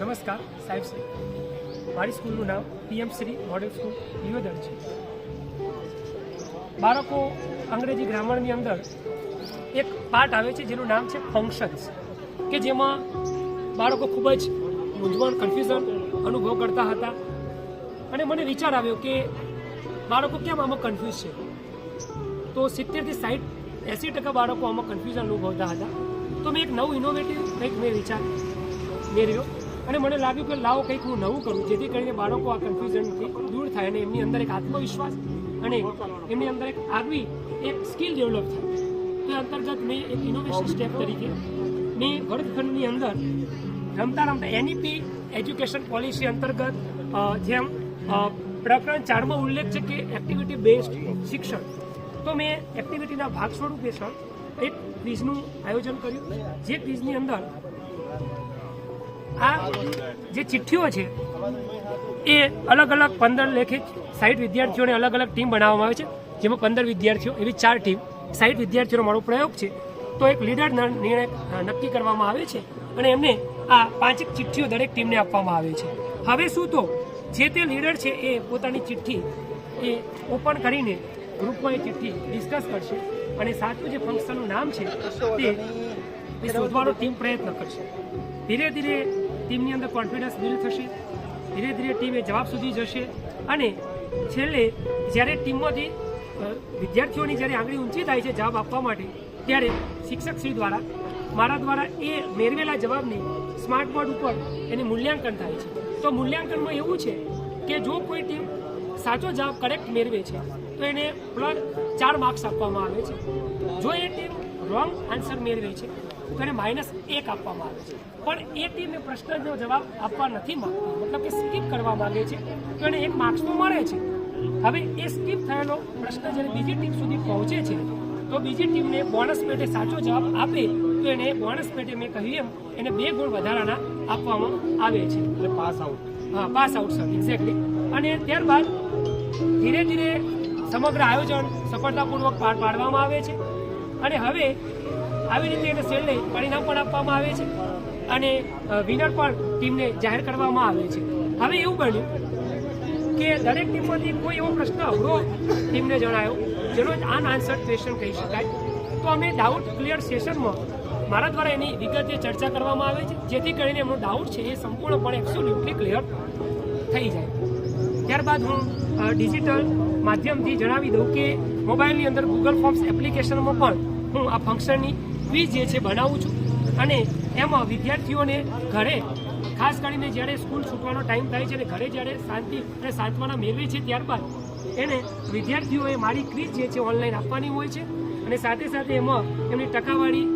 નમસ્કાર સાહેબ શ્રી, મારી સ્કૂલનું નામ PM Shri model school Deodar છે. બાળકો અંગ્રેજી ગ્રામરની અંદર એક પાર્ટ આવે છે જેનું નામ છે ફંક્શન્સ, કે જેમાં બાળકો ખૂબ જ મૂંઝવણ કન્ફ્યુઝન અનુભવ કરતા હતા. અને મને વિચાર આવ્યો કે બાળકો કેમ આમાં કન્ફ્યુઝ છે. તો 70-80% બાળકો આમાં કન્ફ્યુઝન અનુભવતા હતા. તો મેં એક નવું ઇનોવેટિવ કંઈક મેં વિચાર મેળવ્યો અને મને લાગ્યું કે લાવો કંઈક હું નવું કરું, જેથી કરીને બાળકો આ કન્ફ્યુઝનથી દૂર થાય અને એમની અંદર એક આત્મવિશ્વાસ અને એમની અંદર એક આગવી એક સ્કિલ ડેવલપ થાય. તો એ અંતર્ગત મેં એક ઇનોવેશન સ્ટેપ તરીકે મેં વર્ગખંડની અંદર રમતા NEP એજ્યુકેશન પોલિસી અંતર્ગત જેમ પ્રકરણ 4માં ઉલ્લેખ છે કે એક્ટિવિટી બેઝડ શિક્ષણ, તો મેં એક્ટિવિટીના ભાગ સ્વરૂપે એક ક્વિઝનું આયોજન કર્યું. જે ક્વિઝની અંદર આ જે ચિઠ્ઠીઓ છે એ અલગ અલગ 15 લેખે 60 વિદ્યાર્થીઓને અલગ અલગ ટીમ બનાવવામાં આવે છે, જેમાં 15 વિદ્યાર્થીઓ એવી 4 ટીમ 60 વિદ્યાર્થીઓનો મારો પ્રયોગ છે. તો એક લીડર નિર્ણય નક્કી કરવામાં આવે છે અને એમને આ 5 ચિઠ્ઠીઓ દરેક ટીમને આપવામાં આવે છે. હવે શું તો જે તે લીડર છે એ પોતાની ચિઠ્ઠી એ ઓપન કરીને ગ્રુપમાં એ ચિઠ્ઠી ડિસ્કસ કરશે અને સાચું જે ફંક્શનનું નામ છે તે શોધવાનો ટીમ પ્રયત્ન કરશે. ધીરે ધીરે ટીમની અંદર કોન્ફિડન્સ બિલ્ડ થશે, ધીરે ધીરે ટીમ એ જવાબ સુધી જશે અને છેલ્લે જ્યારે ટીમમાંથી વિદ્યાર્થીઓની જ્યારે આંગળી ઊંચી થાય છે જવાબ આપવા માટે, ત્યારે શિક્ષકશ્રી દ્વારા મારા દ્વારા એ મેળવેલા જવાબની સ્માર્ટ બોર્ડ ઉપર એની મૂલ્યાંકન થાય છે. તો મૂલ્યાંકનમાં એવું છે કે જો કોઈ ટીમ સાચો જવાબ કરેક્ટ મેળવે છે તો એને +4 માર્ક્સ આપવામાં આવે છે. જો એ ટીમ રોંગ આન્સર મેળવે છે તો એને -1 આપવામાં આવે છે. પણ એ ટીમે પ્રશ્નનો જવાબ આપવા નથી માંગતી, મતલબ કે સ્કીપ કરવા માંગે છે, તો એને 1 માર્ક્સ તો મળે છે. હવે એ સ્કીપ થયેલો પ્રશ્ન જ્યારે બીજી ટીમ સુધી પહોંચે છે તો બીજી ટીમને બોનસ પેટે સાચો જવાબ આપે તો એને બોનસ પેટે મેં કહ્યું એમ એને 2 ગુણ વધારાના આપવામાં આવે છે, એટલે પાસ આઉટ. હા, પાસ આઉટ સર, એક્ઝેક્ટલી. અને ત્યારબાદ ધીરે ધીરે સમગ્ર આયોજન સફળતાપૂર્વક પાર પાડવામાં આવે છે અને હવે આવી રીતે એને છેલ્લે પરિણામ પણ આપવામાં આવે છે અને વિનર પણ ટીમને જાહેર કરવામાં આવે છે. હવે એવું બન્યું કે દરેક ટીમમાંથી કોઈ એવો પ્રશ્ન અઘરો ટીમને જણાયો જેનો અનઆન્સર્ડ ક્વેશ્ચન કહી શકાય. તો અમે ડાઉટ ક્લિયર સેશનમાં મારા દ્વારા એની વિગતે ચર્ચા કરવામાં આવે છે, જેથી કરીને એમનો ડાઉટ છે એ સંપૂર્ણપણે એબ્સોલ્યુટલી ક્લિયર થઈ જાય. ત્યારબાદ હું ડિજિટલ માધ્યમથી જણાવી દઉં કે મોબાઈલની અંદર ગૂગલ ફોર્મ્સ એપ્લિકેશનમાં પણ હું આ ફંક્શનની ક્વિઝ જે છે બનાવું છું અને એમાં વિદ્યાર્થીઓને ઘરે ખાસ કરીને જ્યારે સ્કૂલ છૂટવાનો ટાઈમ થાય છે અને ઘરે જ્યારે શાંતિ અને સાંત્વના મેળવે છે ત્યારબાદ એને વિદ્યાર્થીઓએ મારી ક્વિઝ જે છે ઓનલાઈન આપવાની હોય છે અને સાથે સાથે એમાં એમની ટકાવારી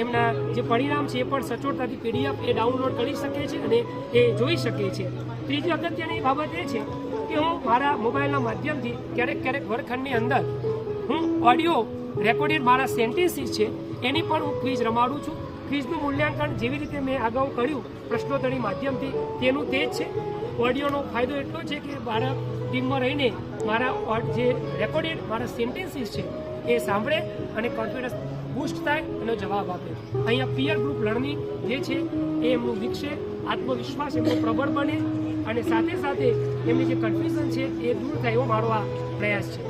એમના જે પરિણામ છે એ પણ સચોટતાથી PDF એ ડાઉનલોડ કરી શકે છે અને એ જોઈ શકે છે. ત્રીજી અગત્યની બાબત એ છે કે હું મારા મોબાઈલના માધ્યમથી ક્યારેક વર્ગખંડની અંદર હું ઓડિયો રેકોર્ડેડ મારા સેન્ટેન્સીસ છે એની પણ હું ક્વિઝ રમાડું છું. ક્વિઝનું મૂલ્યાંકન જેવી રીતે મેં અગાઉ કર્યું પ્રશ્નોત્તરી માધ્યમથી તેનું તે જ છે. ઓડિયોનો ફાયદો એટલો છે કે મારા ટીમમાં રહીને મારા જે રેકોર્ડેડ મારા સેન્ટેન્સીસ છે એ સાંભળે અને કોન્ફિડન્સ બૂસ્ટ થાય અને જવાબ આપે. અહીંયા પિયર ગ્રુપ લર્નિંગ જે છે એ એમનું વિકસે, આત્મવિશ્વાસ એમનો પ્રબળ બને અને સાથે સાથે એમની જે કન્ફ્યુઝન છે એ દૂર થાય એવો મારો આ પ્રયાસ છે.